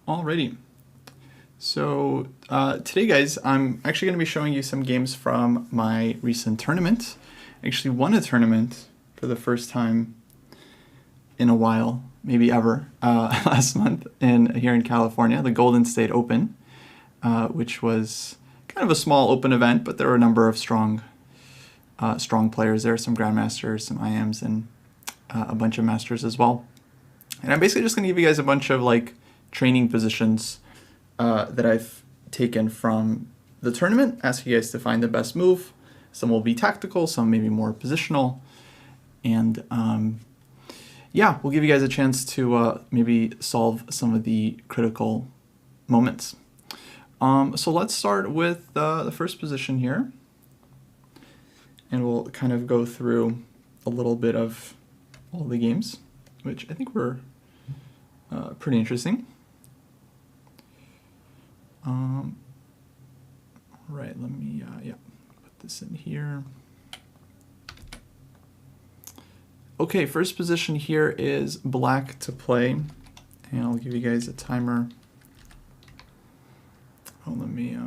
Alrighty. So today, guys, I'm actually going to be showing you some games from my recent tournament. I actually won a tournament for the first time in a while, maybe ever, last month here in California, the Golden State Open, which was kind of a small open event, but there were a number of strong players there, some grandmasters, some IMs, and a bunch of masters as well. And I'm basically just going to give you guys a bunch of like training positions that I've taken from the tournament, ask you guys to find the best move. Some will be tactical, some maybe more positional, and yeah, we'll give you guys a chance to maybe solve some of the critical moments. So let's start with the first position here, and we'll kind of go through a little bit of all the games, which I think were pretty interesting. Right, let me yeah, put this in here. Okay, first position here is black to play, and I'll give you guys a timer. Oh, let me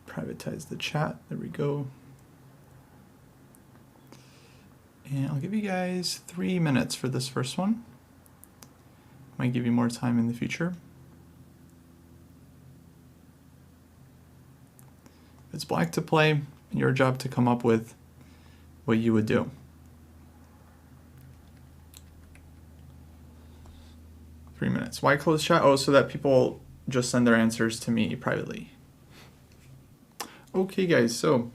privatize the chat. There we go. And I'll give you guys 3 minutes for this first one. Might give you more time in the future. It's black to play, your job to come up with what you would do. Three minutes. Why close chat? Oh, so that people just send their answers to me privately. Okay, guys, so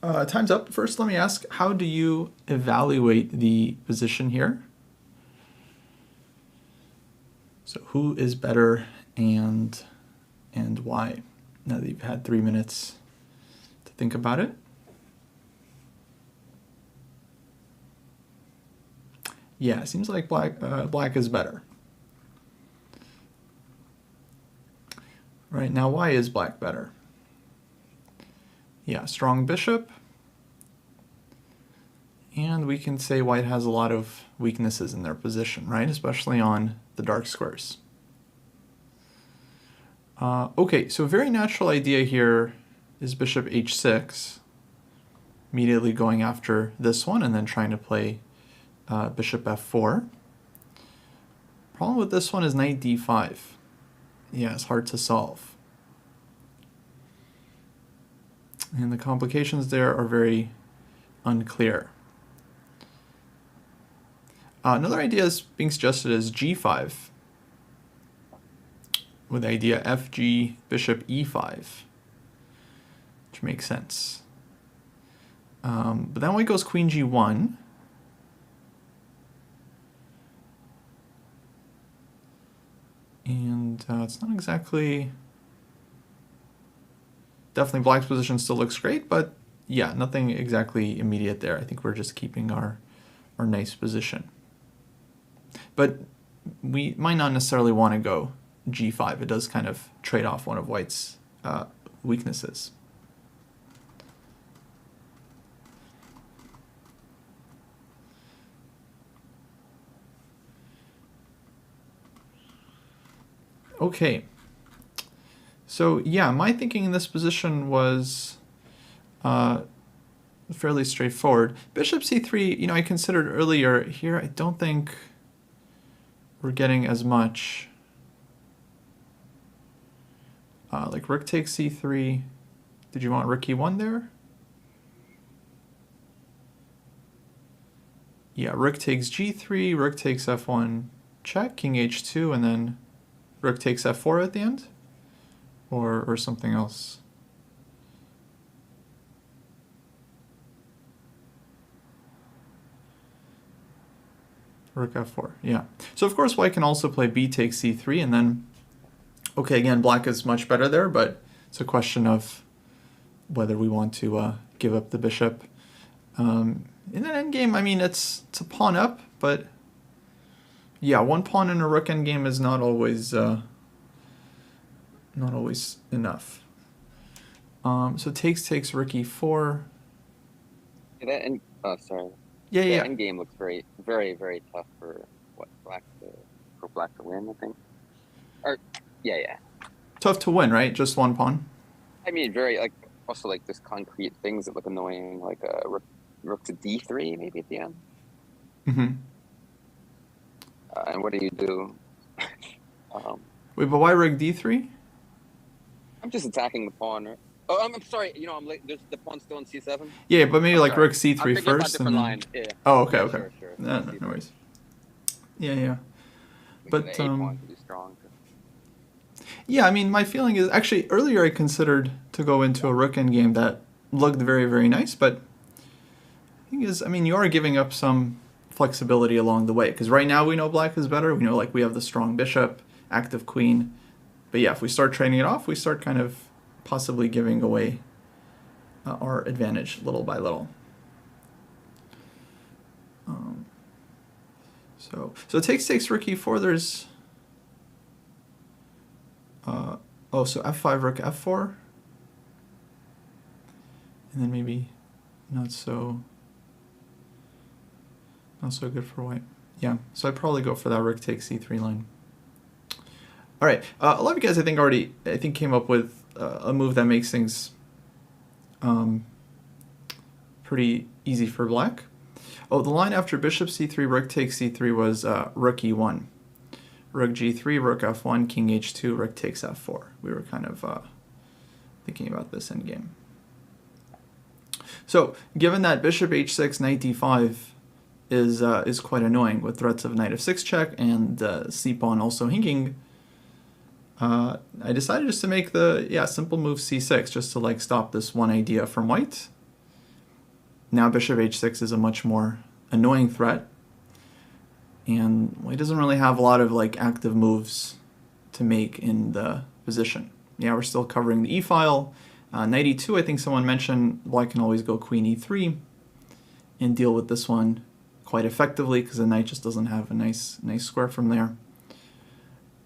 time's up. First, let me ask, how do you evaluate the position here? So who is better and why? Now that you've had 3 minutes to think about it. Yeah, it seems like black is better. Right, now why is black better? Yeah, strong bishop. And we can say white has a lot of weaknesses in their position, right? Especially on the dark squares. Okay, so a very natural idea here is bishop h6, immediately going after this one and then trying to play bishop f4. Problem with this one is knight d5. Yeah, it's hard to solve. And the complications there are very unclear. Another idea is being suggested is g5, with the idea fg bishop e5, which makes sense. But then white goes queen g1. And it's not exactly, definitely black's position still looks great, but yeah, nothing exactly immediate there. I think we're just keeping our nice position. But we might not necessarily want to go g5. It does kind of trade off one of white's weaknesses. Okay, so yeah, my thinking in this position was fairly straightforward. Bishop c3, you know, I considered earlier here, I don't think we're getting as much. Like rook takes c3. Did you want rook e1 there? Yeah, rook takes g3, rook takes f1 check, king h2, and then rook takes f4 at the end? Or something else? Rook f4, yeah. So of course white can also play b takes c3, and then, okay, again, black is much better there, but it's a question of whether we want to give up the bishop. In an endgame, I mean, it's a pawn up, but yeah, one pawn in a rook endgame is not always enough. So takes rook e4. Did that end? Oh, sorry. Yeah, Yeah, yeah. endgame looks very, very tough for black to win, I think. Or yeah. Tough to win, right? Just one pawn. I mean, very like also like just concrete things that look annoying, like rook to d3 maybe at the end. Mm-hmm. And what do you do? Um, Wait, but why rook d3? I'm just attacking the pawn. Right? Oh, I'm sorry. I'm late. There's the pawn still in c7. Yeah, but maybe I'm like sorry. rook I'm c3 thinking about first, and different then. line. Yeah. Oh, okay, Yeah, okay. sure. No, Rook no, no c3. worries. Yeah, yeah. Maybe But the a pawn could be strong. yeah, I mean, my feeling is actually earlier I considered to go into a rook endgame that looked very, very nice, but the thing is, I mean, you are giving up some flexibility along the way because right now we know black is better. We know like we have the strong bishop, active queen, but yeah, if we start trading it off, we start kind of possibly giving away our advantage little by little. So it takes rook e4. There's so f5 rook f4, and then maybe not so good for white. Yeah, so I'd probably go for that rook takes e3 line. All right, a lot of you guys I think came up with a move that makes things pretty easy for black. Oh, the line after bishop c3, rook takes c3 was rook e1. Rook g3, rook f1, king h2, rook takes f4. We were kind of thinking about this endgame. So, given that bishop h6, knight d5 is quite annoying with threats of knight f6 check and c-pawn also hinging, I decided just to make the simple move c6 just to like stop this one idea from white. Now bishop h6 is a much more annoying threat, and white doesn't really have a lot of like active moves to make in the position. Yeah, we're still covering the e-file. Knight e2, I think someone mentioned black can always go queen e3 and deal with this one quite effectively because the knight just doesn't have a nice square from there.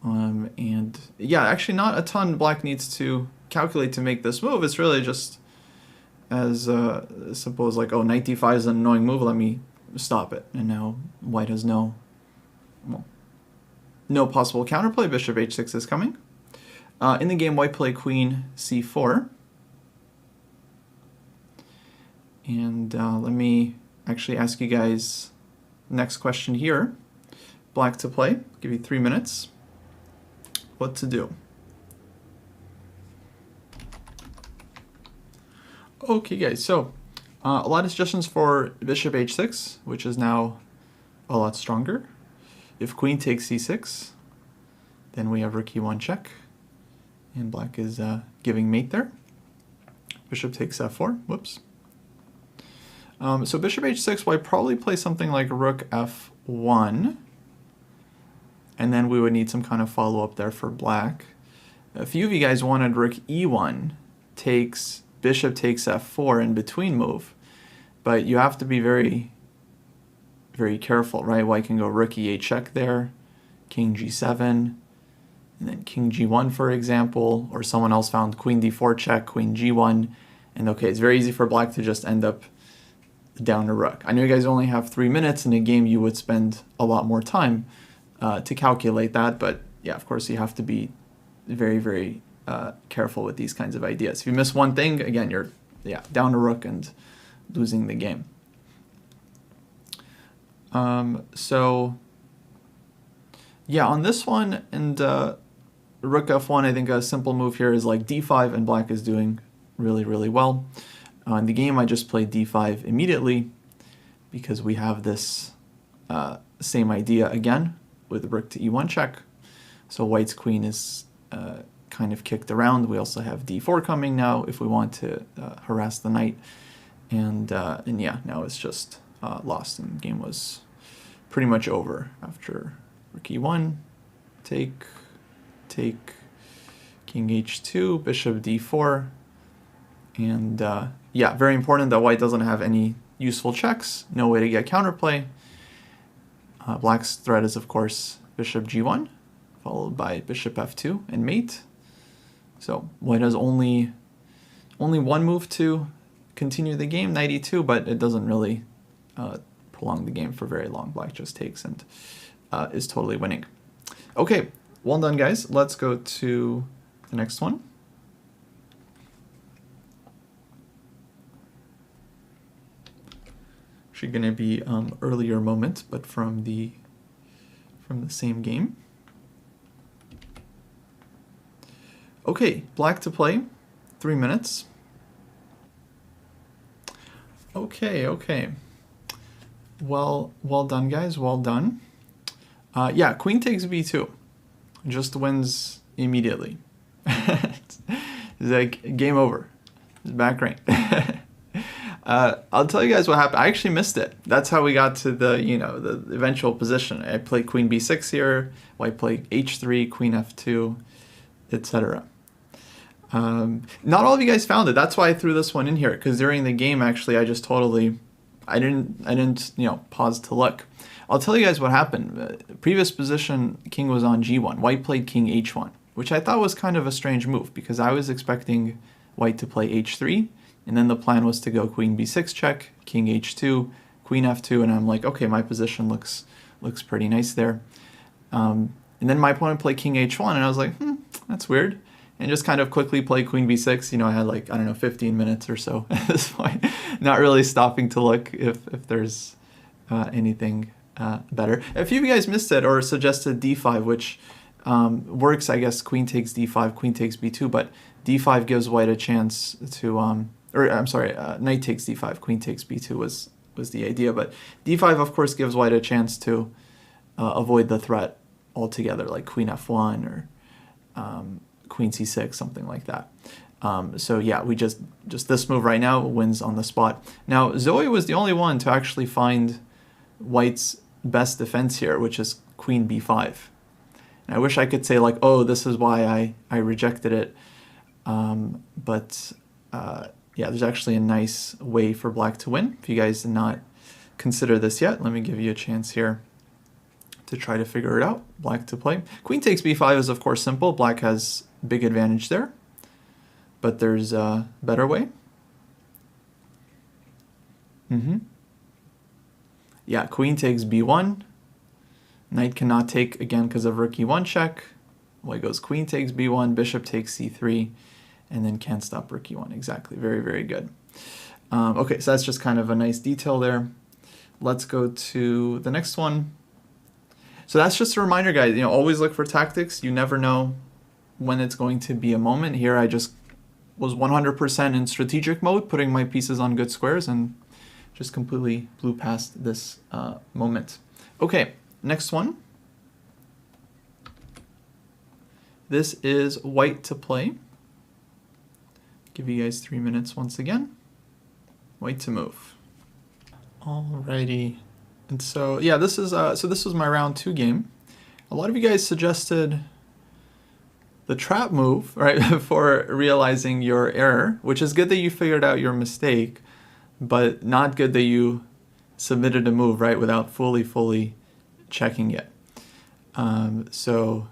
And yeah, actually not a ton black needs to calculate to make this move. It's really just as simple as like, oh, knight d5 is an annoying move, let me stop it. And now white has no possible counterplay. Bishop h6 is coming. In the game, white play queen c4. And let me actually ask you guys next question here. Black to play. I'll give you 3 minutes. What to do? Okay, guys. So a lot of suggestions for bishop h6, which is now a lot stronger. If queen takes c6, then we have rook e1 check, and black is giving mate there. Bishop takes f4. Whoops. So bishop h6, white probably play something like rook f1, and then we would need some kind of follow-up there for black. A few of you guys wanted rook e1 takes bishop takes f4 in between move, but you have to be very, very careful, right? White can go rook e8 check there, king g7, and then king g1, for example, or someone else found queen d4 check, queen g1, and okay, it's very easy for black to just end up down a rook. I know you guys only have 3 minutes. In a game you would spend a lot more time to calculate that, but yeah, of course you have to be very, very careful with these kinds of ideas. If you miss one thing, again, you're down a rook and losing the game. So yeah, on this one and rook f1, I think a simple move here is like d5, and black is doing really, really well. In the game, I just played d5 immediately because we have this same idea again with rook to e1 check. So white's queen is kind of kicked around. We also have d4 coming now if we want to harass the knight. And yeah, now it's just lost, and the game was pretty much over after rook e1, take, king h2, bishop d4, and yeah, very important that white doesn't have any useful checks, no way to get counterplay. Black's threat is, of course, bishop g1, followed by bishop f2 and mate. So white has only one move to continue the game, knight e2, but it doesn't really prolong the game for very long. Black just takes and is totally winning. Okay, well done, guys. Let's go to the next one. Actually going to be earlier moment, but from the same game. Okay, black to play, 3 minutes. Okay. Well done, guys. Well done. Yeah, queen takes b2. Just wins immediately. It's like game over. It's back rank. I'll tell you guys what happened. I actually missed it. That's how we got to the the eventual position. I played queen b6 here. White played h3, queen f2, etc. Not all of you guys found it. That's why I threw this one in here, because during the game, actually, I didn't pause to look. I'll tell you guys what happened. Previous position, king was on g1. White played king h1, which I thought was kind of a strange move, because I was expecting white to play h3, and then the plan was to go queen b6 check, king h2, queen f2, and I'm like, okay, my position looks pretty nice there. And then my opponent played king h1, and I was like, that's weird. And just kind of quickly play queen b6. I had like, I don't know, 15 minutes or so at this point. Not really stopping to look if there's anything better. A few of you guys missed it or suggested d5, which works, I guess, queen takes d5, queen takes b2, but d5 gives white a chance to, knight takes d5, queen takes b2 was the idea. But d5, of course, gives white a chance to avoid the threat altogether, like queen f1 or queen c6, something like that. So yeah, we just this move right now wins on the spot. Now, Zoe was the only one to actually find white's best defense here, which is queen b5. And I wish I could say like, oh, this is why I rejected it. Yeah, there's actually a nice way for black to win. If you guys did not consider this yet, let me give you a chance here to try to figure it out. Black to play. Queen takes b5 is, of course, simple. Black has big advantage there, but there's a better way. Yeah, queen takes b1. Knight cannot take, again, because of rook e1 check. White goes queen takes b1, bishop takes c3, and then can't stop rook e1. Exactly. Very, very good. Okay, so that's just kind of a nice detail there. Let's go to the next one. So that's just a reminder, guys, always look for tactics. You never know when it's going to be a moment. Here I just was 100% in strategic mode, putting my pieces on good squares, and just completely blew past this moment. Okay, next one. This is white to play. Give you guys 3 minutes once again. White to move. Alrighty. And so yeah, this was my round 2 game. A lot of you guys suggested the trap move, right, before realizing your error, which is good that you figured out your mistake, but not good that you submitted a move, right, without fully checking it. So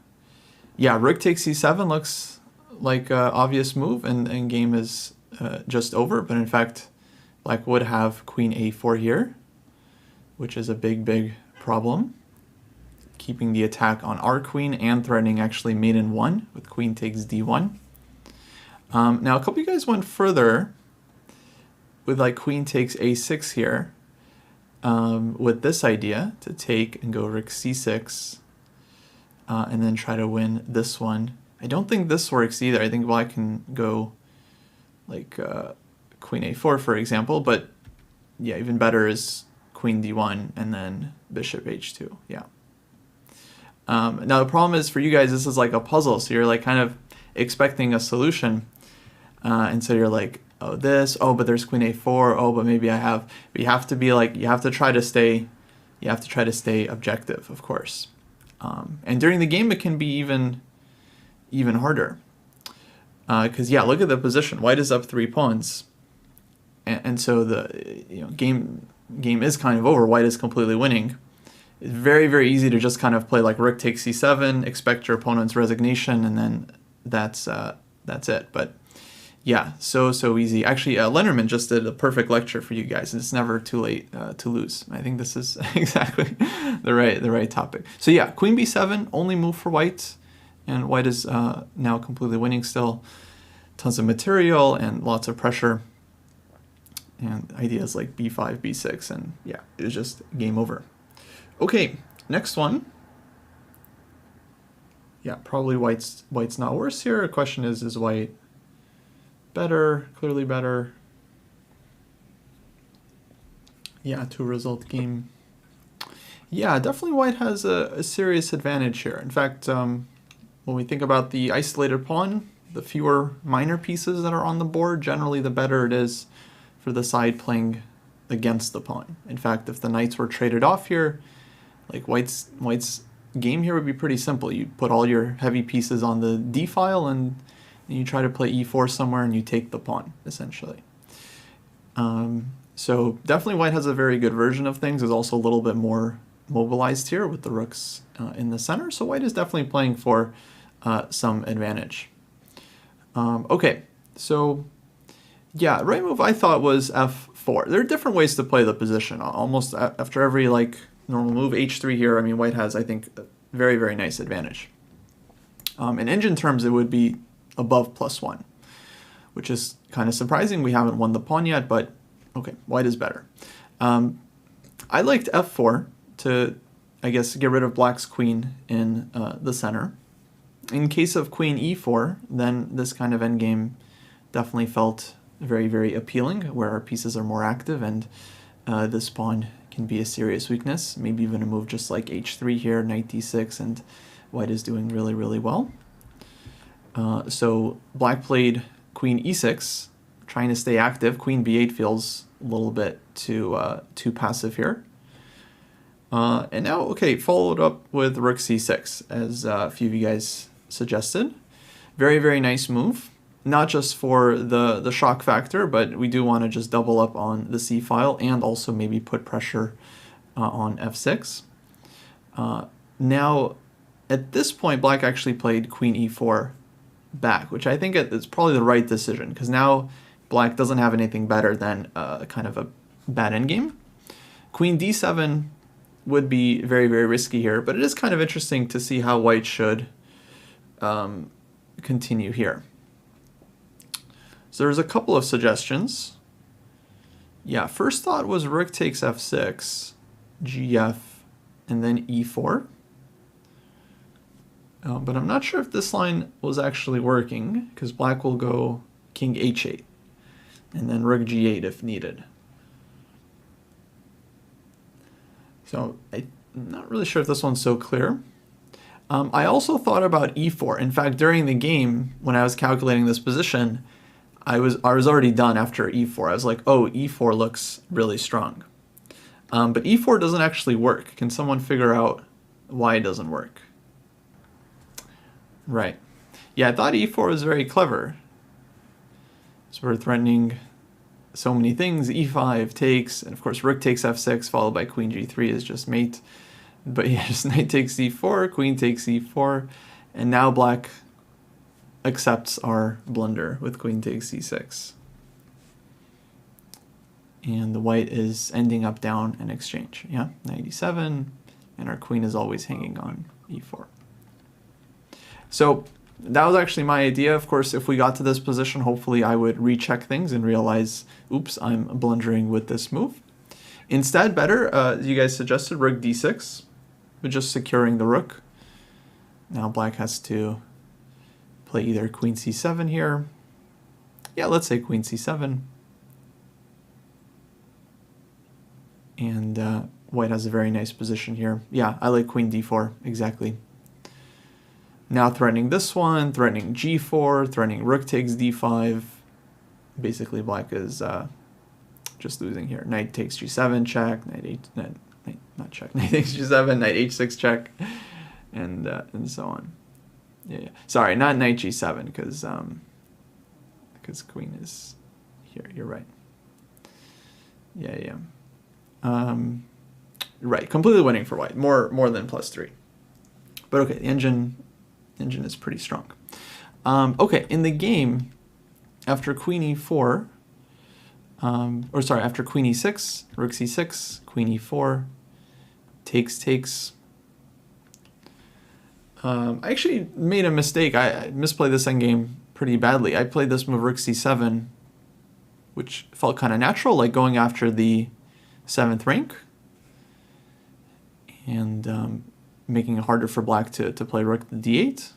yeah, rook takes c7 looks like an obvious move, and game is just over. But in fact, black would have queen a4 here, which is a big problem, keeping the attack on our queen and threatening actually mate in 1 with queen takes d1. Now a couple of you guys went further with like queen takes a6 here, with this idea to take and go rook c6, and then try to win this one. I don't think this works either. I think black can go like queen a4, for example, but yeah, even better is queen d1 and then bishop h2. Yeah. Now the problem is for you guys, this is like a puzzle, so you're like kind of expecting a solution, and so you're like, oh, this, oh, but there's queen a4, oh, but maybe I have. But you have to be like, you have to try to stay objective, of course. And during the game, it can be even harder, because yeah, look at the position. White is up 3 pawns, and so the game is kind of over. White is completely winning. It's very easy to just kind of play like rook takes c7, expect your opponent's resignation, and then that's it. But Yeah, so easy. Actually, Leonardman just did a perfect lecture for you guys. It's never too late to lose. I think this is exactly the right topic. So yeah, Queen B7, only move for white, and white is now completely winning still. Tons of material and lots of pressure, and ideas like B5, B6, and yeah, it's just game over. Okay, next one. Yeah, probably white's not worse here. The question is white better, clearly better? Yeah, two result game. Yeah, definitely white has a serious advantage here. In fact, when we think about the isolated pawn, the fewer minor pieces that are on the board, generally the better it is for the side playing against the pawn. In fact, if the knights were traded off here, like white's game here would be pretty simple. You put all your heavy pieces on the d file and you try to play e4 somewhere and you take the pawn, essentially. So definitely white has a very good version of things. There's also a little bit more mobilized here with the rooks in the center. So white is definitely playing for some advantage. Okay, so yeah, right move I thought was f4. There are different ways to play the position. Almost after every like normal move, h3 here, I mean, white has, I think, a very, very nice advantage. In engine terms, it would be above +1, which is kind of surprising. We haven't won the pawn yet, but okay, white is better. I liked f4 to, I guess, get rid of black's queen in the center. In case of queen e4, then this kind of endgame definitely felt very, very appealing, where our pieces are more active and this pawn can be a serious weakness. Maybe even a move just like h3 here, knight d6, and white is doing really, really well. So black played queen e6, trying to stay active. Queen b8 feels a little bit too passive here. And now, okay, followed up with rook c6, as a few of you guys suggested. Very, very nice move. Not just for the shock factor, but we do want to just double up on the c file and also maybe put pressure on f6. Now, at this point, black actually played queen e4 back, which I think is probably the right decision, because now black doesn't have anything better than kind of a bad endgame. Queen d7 would be very, very risky here, but it is kind of interesting to see how white should continue here. So there's a couple of suggestions. Yeah, first thought was rook takes f6, gf, and then e4. But I'm not sure if this line was actually working, because black will go king h8, and then rook g8 if needed. So I'm not really sure if this one's so clear. I also thought about e4. In fact, during the game, when I was calculating this position, I was already done after e4. I was like, oh, e4 looks really strong. But e4 doesn't actually work. Can someone figure out why it doesn't work? Right. Yeah, I thought e4 was very clever. So we're threatening so many things. e5 takes, and of course rook takes f6, followed by queen g3 is just mate. But yeah, just knight takes e4, queen takes e4, and now black accepts our blunder with queen takes c6. And the white is ending up down in exchange. Yeah, knight e7, and our queen is always hanging on e4. So that was actually my idea. Of course, if we got to this position, hopefully I would recheck things and realize, oops, I'm blundering with this move. Instead, better, you guys suggested rook d6, but just securing the rook. Now black has to play either queen c7 here. Yeah, let's say queen c7. And white has a very nice position here. Yeah, I like queen d4, exactly. Now threatening this one, threatening g4, threatening rook takes d5. Basically, black is just losing here. Knight takes g7 check, not check, knight takes g7, knight h6 check, and so on. Yeah. Sorry, not knight g7 because queen is here. You're right. Yeah. Right, completely winning for white. More than +3. But okay, the engine is pretty strong. Okay, in the game, after queen e4, after queen e6, rook c6, queen e4, takes. I actually made a mistake. I misplayed this endgame pretty badly. I played this move rook c7, which felt kind of natural, like going after the 7th rank, and making it harder for black to play rook to d8.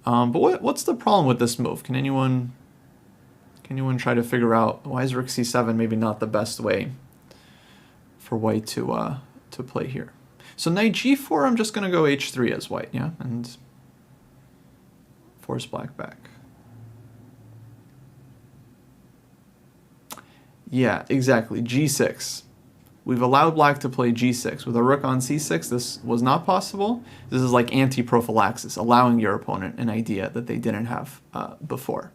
But what's the problem with this move? Can anyone try to figure out why is rook c7 maybe not the best way for white to play here? So knight g4, I'm just going to go h3 as white, yeah, and force black back. Yeah, exactly, g6. We've allowed black to play g6. With a rook on c6, this was not possible. This is like anti-prophylaxis, allowing your opponent an idea that they didn't have before.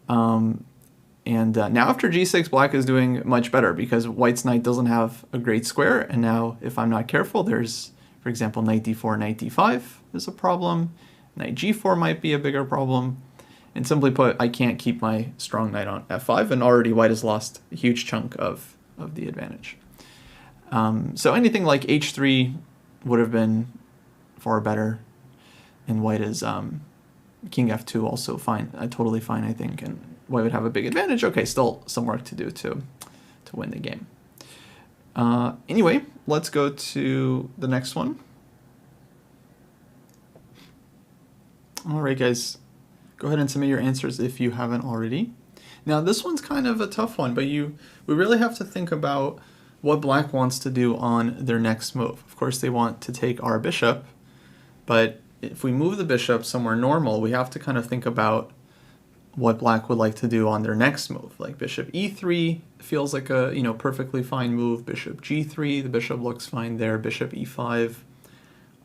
Now after g6, black is doing much better because white's knight doesn't have a great square. And now, if I'm not careful, there's, for example, knight d4, knight d5 is a problem. Knight g4 might be a bigger problem. And simply put, I can't keep my strong knight on f5, and already white has lost a huge chunk of the advantage. So anything like h3 would have been far better. And white is king f2 also fine, totally fine, I think. And white would have a big advantage. Okay, still some work to do to win the game. Anyway, let's go to the next one. All right, guys, go ahead and submit your answers if you haven't already. Now, this one's kind of a tough one, but we really have to think about what black wants to do on their next move. Of course, they want to take our bishop, but if we move the bishop somewhere normal, we have to kind of think about what black would like to do on their next move. Like bishop e3 feels like a perfectly fine move. Bishop g3, the bishop looks fine there. Bishop e5.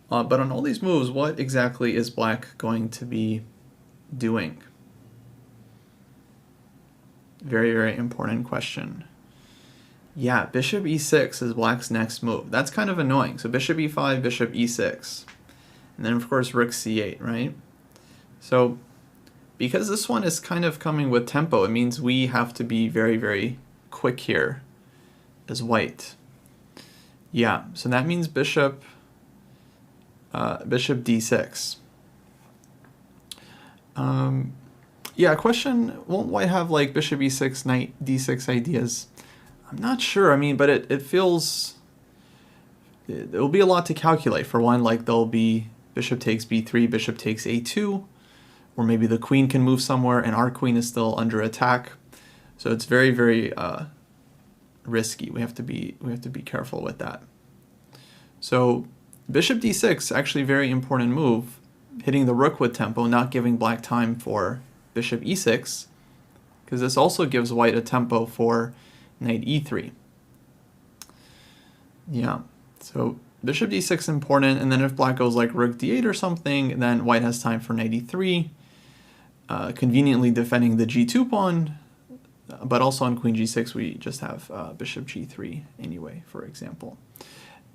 But on all these moves, what exactly is black going to be doing? Very, very important question. Yeah, bishop e6 is black's next move. That's kind of annoying. So bishop e5, bishop e6. And then, of course, rook c8, right? So because this one is kind of coming with tempo, it means we have to be very, very quick here as white. Yeah, so that means bishop d6. Yeah, question, won't white have like bishop e6, knight d6 ideas? I'm not sure. I mean, but it feels, it'll be a lot to calculate. For one, like there'll be bishop takes b3, bishop takes a2, or maybe the queen can move somewhere and our queen is still under attack. So it's very, very risky. We have to be careful with that. So bishop d6, actually very important move, hitting the rook with tempo, not giving black time for bishop e6, because this also gives white a tempo for knight e3. Yeah, so bishop d6 important, and then if black goes like rook d8 or something, then white has time for knight e3, conveniently defending the g2 pawn, but also on queen g6 we just have bishop g3 anyway, for example.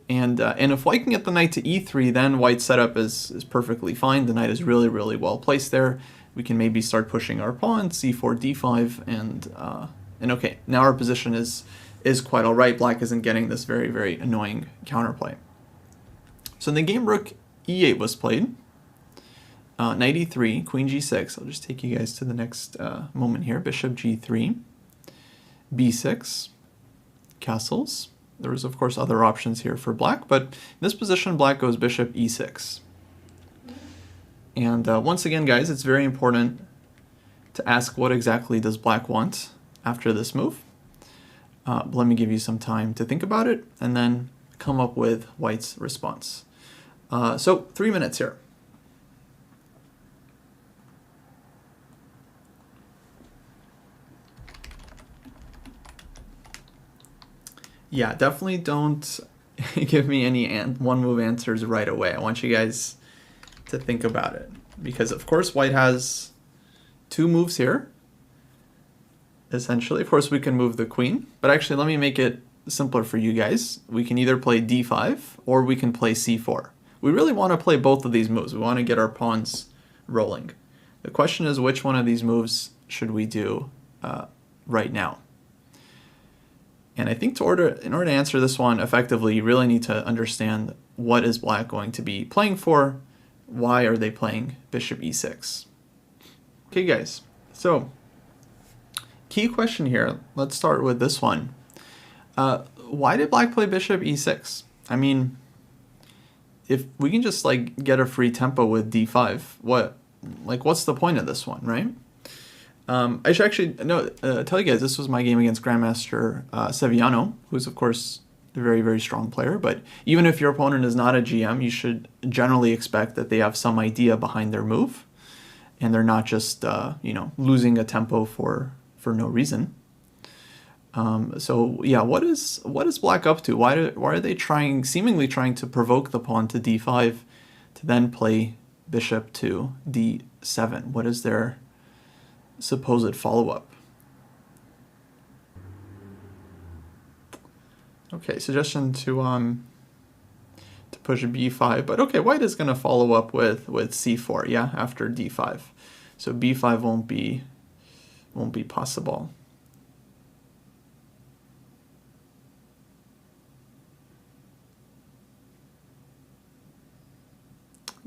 And if white can get the knight to e3, then white's setup is perfectly fine. The knight is really, really well placed there. We can maybe start pushing our pawn, c4, d5, and okay, now our position is quite all right. Black isn't getting this very, very annoying counterplay. So in the game, rook e8 was played. Knight e3, queen g6. I'll just take you guys to the next moment here. Bishop g3, b6, castles. There was, of course, other options here for black, but in this position, black goes bishop e6. And once again, guys, it's very important to ask what exactly does black want after this move. Let me give you some time to think about it and then come up with white's response. So 3 minutes here. Yeah, definitely don't give me any one-move answers right away. I want you guys to think about it. Because, of course, white has two moves here, essentially. Of course, we can move the queen. But actually, let me make it simpler for you guys. We can either play d5 or we can play c4. We really want to play both of these moves. We want to get our pawns rolling. The question is, which one of these moves should we do right now? And I think in order to answer this one effectively, you really need to understand what is black going to be playing for. Why are they playing bishop e6? Okay, guys. So, key question here. Let's start with this one. Why did black play bishop e6? I mean, if we can just like get a free tempo with d5, what's the point of this one, right? I should actually tell you guys, this was my game against Grandmaster Sevillano, who's of course a very, very strong player. But even if your opponent is not a GM, you should generally expect that they have some idea behind their move, and they're not just losing a tempo for no reason. So yeah, what is black up to? Why are they seemingly trying to provoke the pawn to d5 to then play bishop to d7? What is their supposed follow-up? Okay, suggestion to push b5, but okay, white is going to follow up with c4, yeah, after d5. So b5 won't be possible.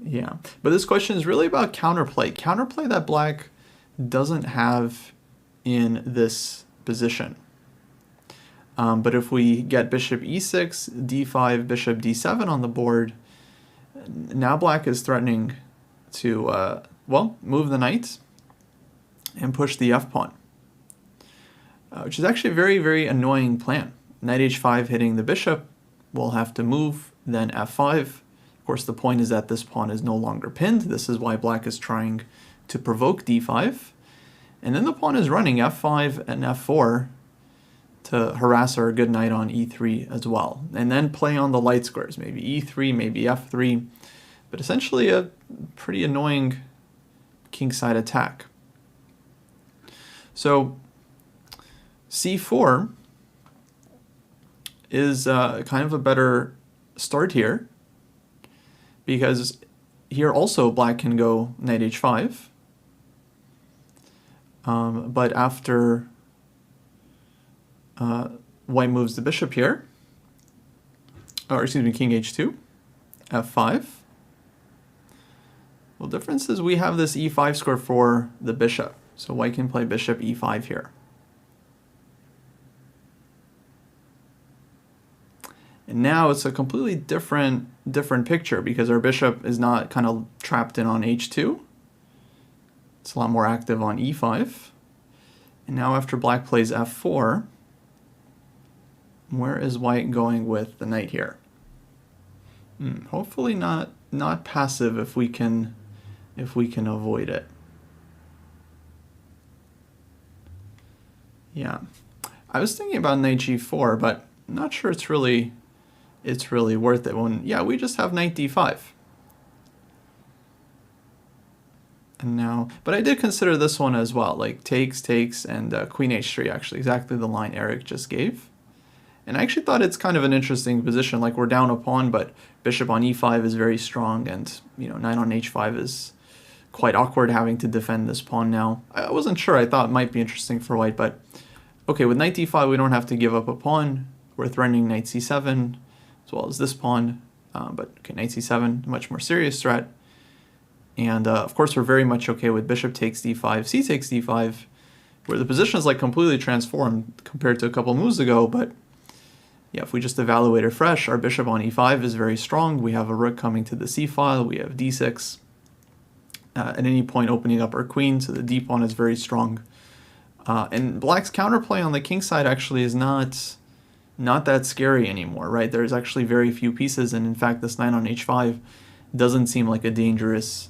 Yeah, but this question is really about counterplay that black doesn't have in this position. But if we get bishop e6, d5, bishop d7 on the board, now black is threatening to, move the knight and push the f-pawn, which is actually a very, very annoying plan. Knight h5 hitting the bishop, we'll have to move, then f5. Of course, the point is that this pawn is no longer pinned. This is why black is trying to provoke d5. And then the pawn is running f5 and f4 to harass our good knight on e3 as well. And then play on the light squares, maybe e3, maybe f3. But essentially a pretty annoying kingside attack. So c4 is kind of a better start here, because here also black can go knight h5. But after white moves the bishop here, or excuse me, king h2, f5. Well, difference is we have this e5 square for the bishop, so white can play bishop e5 here. And now it's a completely different picture, because our bishop is not kind of trapped in on h2. It's a lot more active on e5. And now after black plays f4, where is white going with the knight here? Hopefully not passive if we can avoid it. Yeah, I was thinking about knight g4, but I'm not sure it's really worth it when we just have knight d5. And now, but I did consider this one as well, like takes, and queen h3, actually exactly the line Eric just gave. And I actually thought it's kind of an interesting position, like we're down a pawn, but bishop on e5 is very strong, and knight on h5 is quite awkward having to defend this pawn now. I wasn't sure, I thought it might be interesting for white, but okay, with knight d5 we don't have to give up a pawn. We're threatening knight c7 as well as this pawn, but okay, knight c7, much more serious threat. And of course we're very much okay with bishop takes d5, c takes d5, where the position is like completely transformed compared to a couple moves ago, but yeah, if we just evaluate it fresh, our bishop on e5 is very strong. We have a rook coming to the c file. We have d6. At any point opening up our queen, so the d pawn is very strong. And black's counterplay on the king side actually is not that scary anymore, right? There's actually very few pieces, and in fact this knight on h5 doesn't seem like a dangerous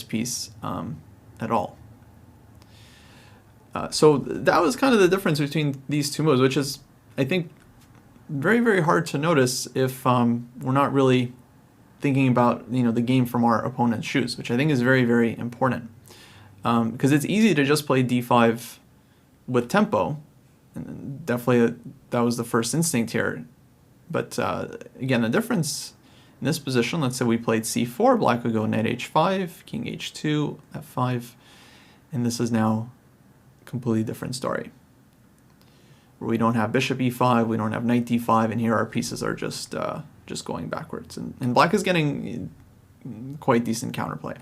piece at all. So that was kind of the difference between these two moves, which is, I think, very, very hard to notice if we're not really thinking about the game from our opponent's shoes, which I think is very, very important. Because it's easy to just play d5 with tempo, and definitely that was the first instinct here. But again, the difference in this position, let's say we played c4, black would go knight h5, king h2, f5, and this is now completely different story. Where we don't have bishop e5, we don't have knight d5, and here our pieces are just going backwards. And black is getting quite decent counterplay.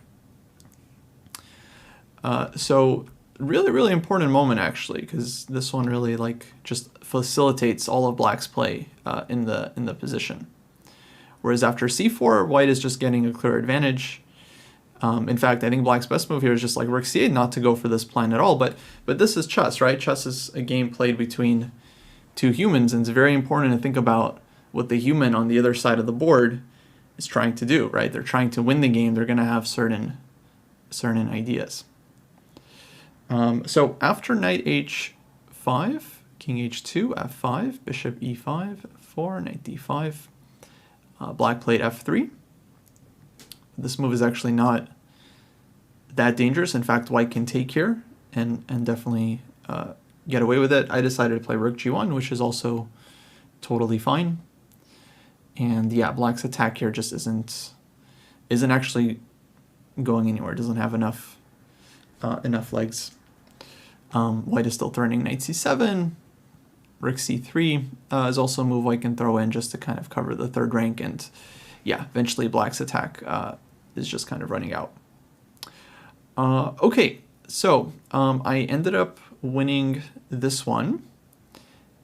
So really important moment actually, because this one really like just facilitates all of black's play in the position. Whereas after c4, white is just getting a clear advantage. In fact, I think black's best move here is just like rook c8, not to go for this plan at all. But this is chess, right? Chess is a game played between two humans, and it's very important to think about what the human on the other side of the board is trying to do, right? They're trying to win the game. They're going to have certain ideas. So after knight h5, king h2, f5, bishop e5, f4, knight d5, black played f3. This move is actually not that dangerous. In fact, white can take here and definitely get away with it. I decided to play rook g1, which is also totally fine. And yeah, black's attack here just isn't actually going anywhere. It doesn't have enough legs. White is still threatening knight c7. Rook c3 is also a move white can throw in just to kind of cover the third rank, and yeah, eventually black's attack is just kind of running out. Okay, so I ended up winning this one,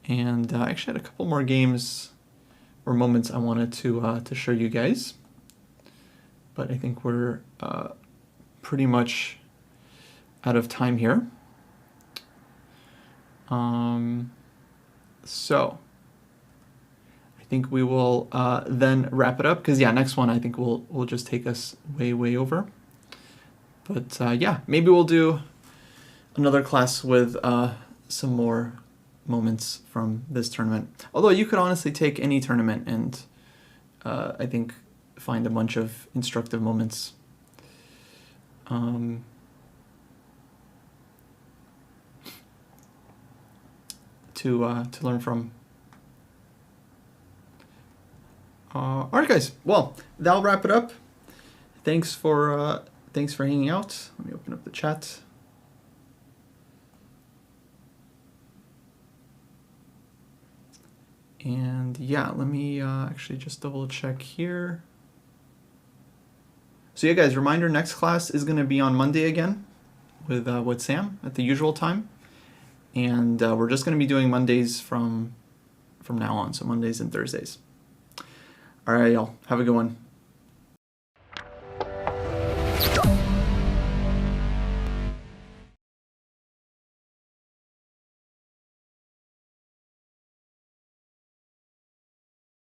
and I actually had a couple more games or moments I wanted to show you guys, but I think we're pretty much out of time here. So I think we will then wrap it up, because yeah, next one I think will just take us way over. But yeah, maybe we'll do another class with some more moments from this tournament. Although you could honestly take any tournament and I think find a bunch of instructive moments. To learn from. All right, guys. Well, that'll wrap it up. Thanks for hanging out. Let me open up the chat. And yeah, let me actually just double check here. So yeah, guys, reminder: next class is going to be on Monday again with Sam at the usual time. And we're just going to be doing Mondays from now on, so Mondays and Thursdays. All right, y'all. Have a good one.